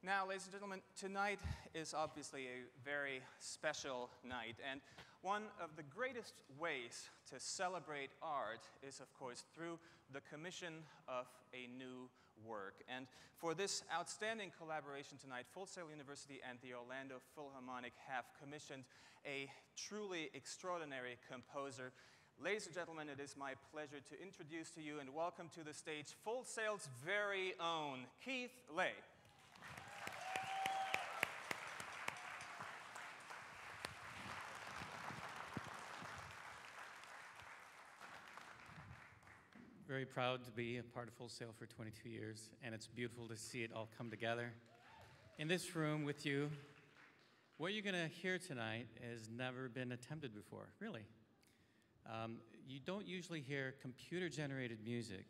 Now, ladies and gentlemen, tonight is obviously a very special night, and one of the greatest ways to celebrate art is, of course, through the commission of a new work. And for this outstanding collaboration tonight, Full Sail University and the Orlando Philharmonic have commissioned a truly extraordinary composer. Ladies and gentlemen, it is my pleasure to introduce to you and welcome to the stage Full Sail's very own Leigh. Very proud to be a part of Full Sail for 22 years, and it's beautiful to see it all come together. In this room with you, what you're going to hear tonight has never been attempted before, really. You don't usually hear computer-generated music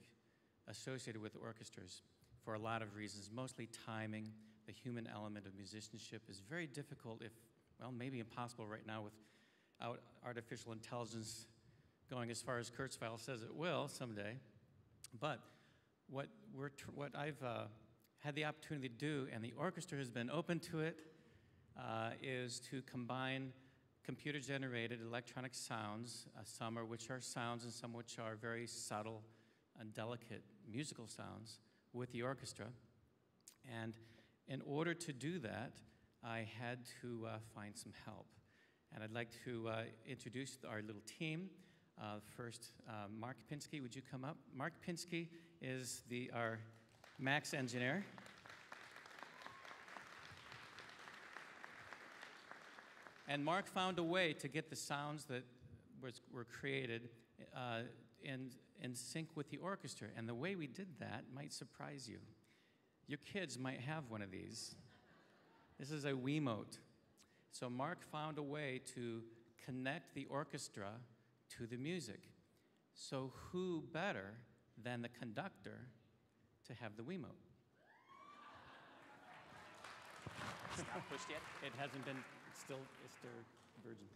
associated with orchestras for a lot of reasons, mostly timing. The human element of musicianship is very difficult, if, well, maybe impossible right now without artificial intelligence going as far as Kurzweil says it will someday. But what I've had the opportunity to do, and the orchestra has been open to it, is to combine computer-generated electronic sounds, some of which are sounds and some which are very subtle and delicate musical sounds, with the orchestra. And in order to do that, I had to find some help. And I'd like to introduce our little team. First, Mark Penske, would you come up? Mark Penske is our Max engineer. And Mark found a way to get the sounds that were created in sync with the orchestra. And the way we did that might surprise you. Your kids might have one of these. This is a Wiimote. So Mark found a way to connect the orchestra to the music. So who better than the conductor to have the Wiimote? It's not pushed yet? It hasn't been, it's still virgin.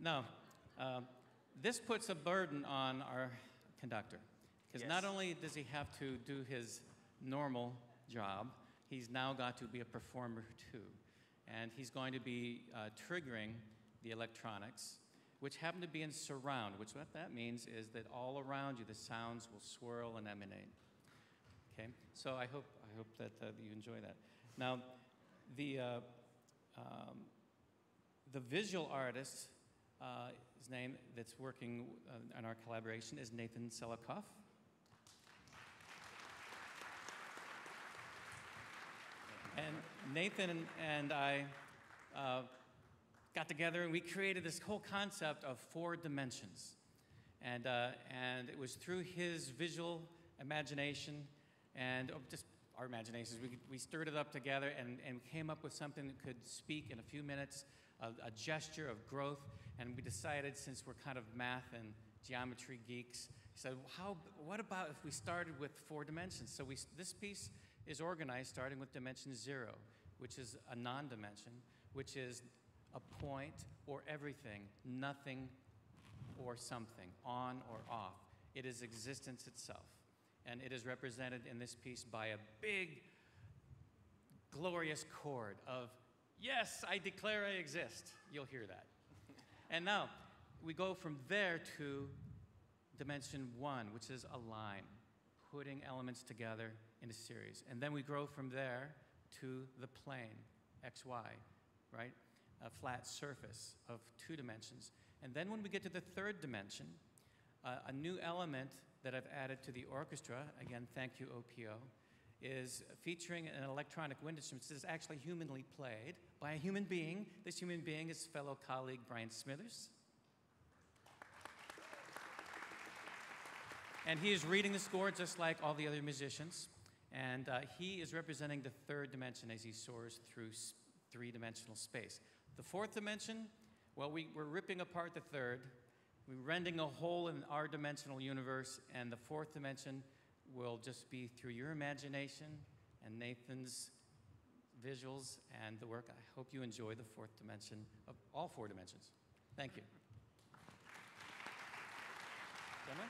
Now, this puts a burden on our conductor, because not only does he have to do his normal job, he's now got to be a performer too. And he's going to be triggering the electronics, which happen to be in surround, which what that means is that all around you the sounds will swirl and emanate. Okay, so I hope that you enjoy that. Now, the visual artist, his name that's working on our collaboration is Nathan Selikoff. And Nathan and I got together and we created this whole concept of 4 dimensions. And it was through his visual imagination and just our imaginations, we stirred it up together and came up with something that could speak in a few minutes, a gesture of growth. And we decided, since we're kind of math and geometry geeks, he said, what about if we started with 4 dimensions? So this piece is organized starting with dimension 0, which is a non-dimension, which is a point or everything, nothing or something, on or off. It is existence itself. And it is represented in this piece by a big, glorious chord of, yes, I declare I exist. You'll hear that. And now, we go from there to dimension 1, which is a line, putting elements together in a series. And then we grow from there to the plane, XY, right? A flat surface of 2 dimensions. And then when we get to the 3rd dimension, a new element that I've added to the orchestra, again, thank you, OPO, is featuring an electronic wind instrument. This is actually humanly played by a human being. This human being is fellow colleague Brian Smithers. And he is reading the score just like all the other musicians. And he is representing the 3rd dimension as he soars through 3-dimensional space. The 4th dimension, well, we're ripping apart the 3rd. We're rending a hole in our dimensional universe, and the 4th dimension will just be through your imagination and Nathan's visuals and the work. I hope you enjoy the 4th dimension of all 4 dimensions. Thank you. Gentlemen?